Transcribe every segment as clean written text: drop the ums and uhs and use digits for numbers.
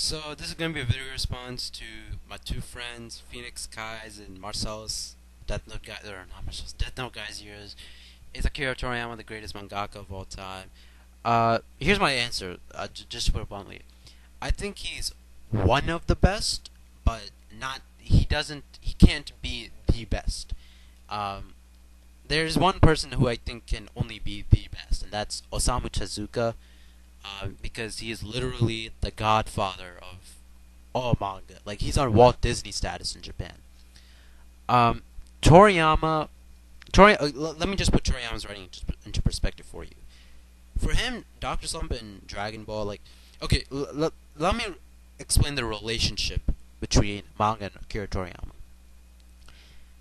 So this is gonna be a video response to my two friends, Phoenix Kai's and Marcellus Death Note guy, or not Marcellus, Death Note guys. Here's is Akira Toriyama the greatest mangaka of all time? Here's my answer. Just to put it bluntly, I think he's one of the best, but not. He doesn't. He can't be the best. Um, there's one person who I think can only be the best, and that's Osamu Tezuka, because he is literally the godfather of all manga. Like, he's on Walt Disney status in Japan. Um, Toriyama, let me just put Toriyama's writing into perspective for you. For him, Doctor Slump and Dragon Ball, like, okay, let me explain the relationship between manga and Akira Toriyama.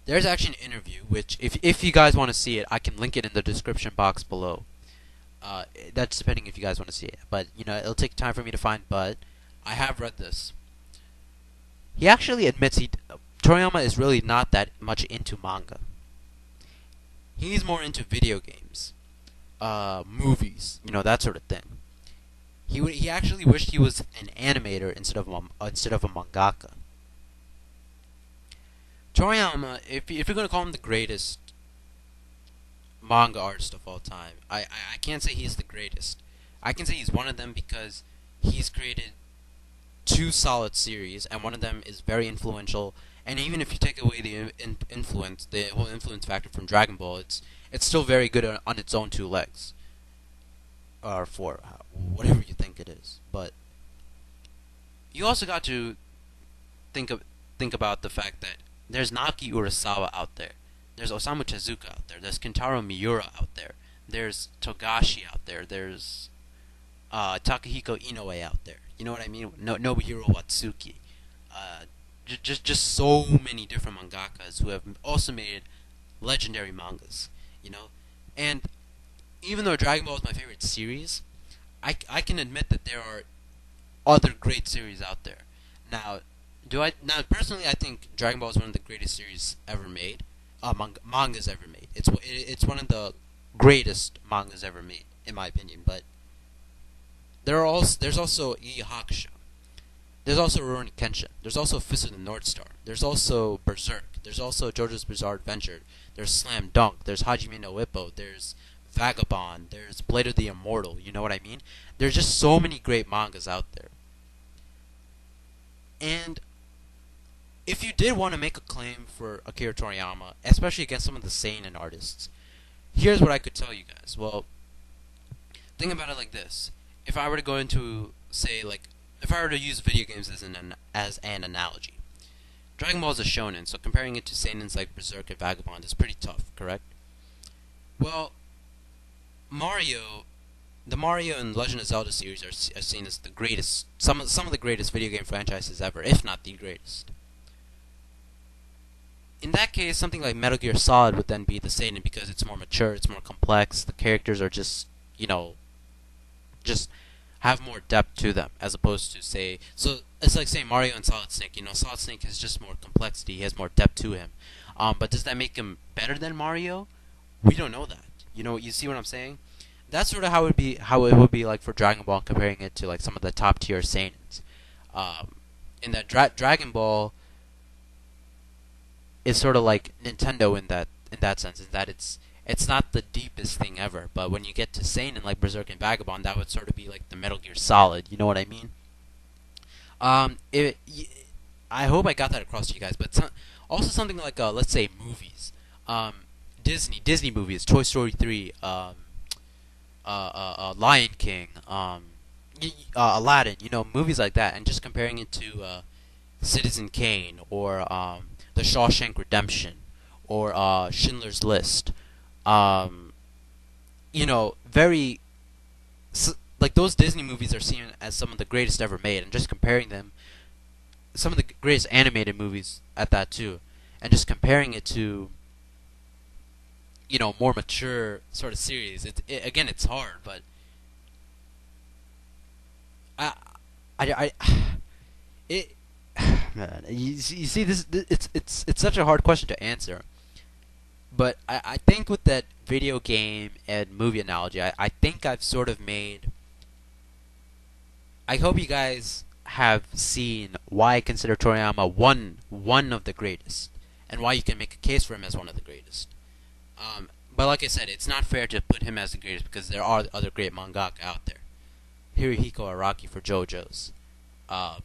There's actually an interview, which, if you guys want to see it, I can link it in the description box below. That's depending if you guys want to see it. But, it'll take time for me to find, but I have read this. He actually admits Toriyama is really not that much into manga. He's more into video games, movies, that sort of thing. He actually wished he was an animator instead of a mangaka. Toriyama, if you're gonna call him the greatest manga artist of all time, I can't say he's the greatest. I can say he's one of them because he's created two solid series, and one of them is very influential. And even if you take away the influence, the whole influence factor from Dragon Ball, it's still very good on its own two legs, or four, whatever you think it is. But you also got to think about the fact that there's Naoki Urasawa out there, there's Osamu Tezuka out there, there's Kentaro Miura out there, there's Togashi out there, there's Takahiko Inoue out there. You know what I mean? Nobuhiro Watsuki. Just so many different mangakas who have also made legendary mangas. And even though Dragon Ball is my favorite series, I can admit that there are other great series out there. Now, personally, I think Dragon Ball is one of the greatest series ever made. Mangas ever made. It's one of the greatest mangas ever made, in my opinion. But there's also Yu Yu Hakusho. There's also Rurouni Kenshin. There's also Fist of the North Star. There's also Berserk. There's also JoJo's Bizarre Adventure. There's Slam Dunk. There's Hajime no Ippo. There's Vagabond. There's Blade of the Immortal. You know what I mean? There's just so many great mangas out there. And if you did want to make a claim for Akira Toriyama, especially against some of the seinen artists, here's what I could tell you guys. Well, think about it like this. If I were to go into, say, if I were to use video games as an analogy, Dragon Ball is a shonen, so comparing it to seinens like Berserk and Vagabond is pretty tough, correct? Well, the Mario and Legend of Zelda series are seen as the greatest, some of the greatest video game franchises ever, if not the greatest. In that case, something like Metal Gear Solid would then be the seinen because it's more mature, it's more complex, the characters are just have more depth to them, as opposed to, say, so it's like saying Mario and Solid Snake. Solid Snake has just more complexity, he has more depth to him. But does that make him better than Mario? We don't know that. You see what I'm saying? That's sort of how it would be like for Dragon Ball, comparing it to like some of the top tier seinens. In that Dragon Ball is sort of like Nintendo in that sense, in that it's not the deepest thing ever, but when you get to seinen like Berserk and Vagabond, that would sort of be like the Metal Gear Solid. You know what I mean? I hope I got that across to you guys. But also something like let's say movies, Disney movies, Toy Story 3, Lion King, Aladdin. Movies like that, and just comparing it to Citizen Kane or The Shawshank Redemption or Schindler's List. Very like those Disney movies are seen as some of the greatest ever made, and just comparing them, some of the greatest animated movies at that too, and just comparing it to more mature sort of series. Again, it's hard, but it man, you see this, it's such a hard question to answer. But I think with that video game and movie analogy, I think I've sort of made... I hope you guys have seen why I consider Toriyama one of the greatest, and why you can make a case for him as one of the greatest. But like I said, it's not fair to put him as the greatest because there are other great mangaka out there. Hirohiko Araki for JoJo's, um,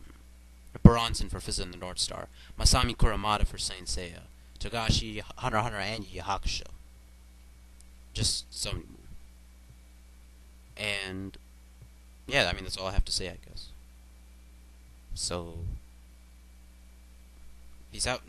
Baronson for Fist of the North Star, Masami Kuramada for Saint Seiya, Togashi Hunter x Hunter and Yu Yu Hakusho. Just so many more. And yeah, I mean that's all I have to say, I guess. So peace out.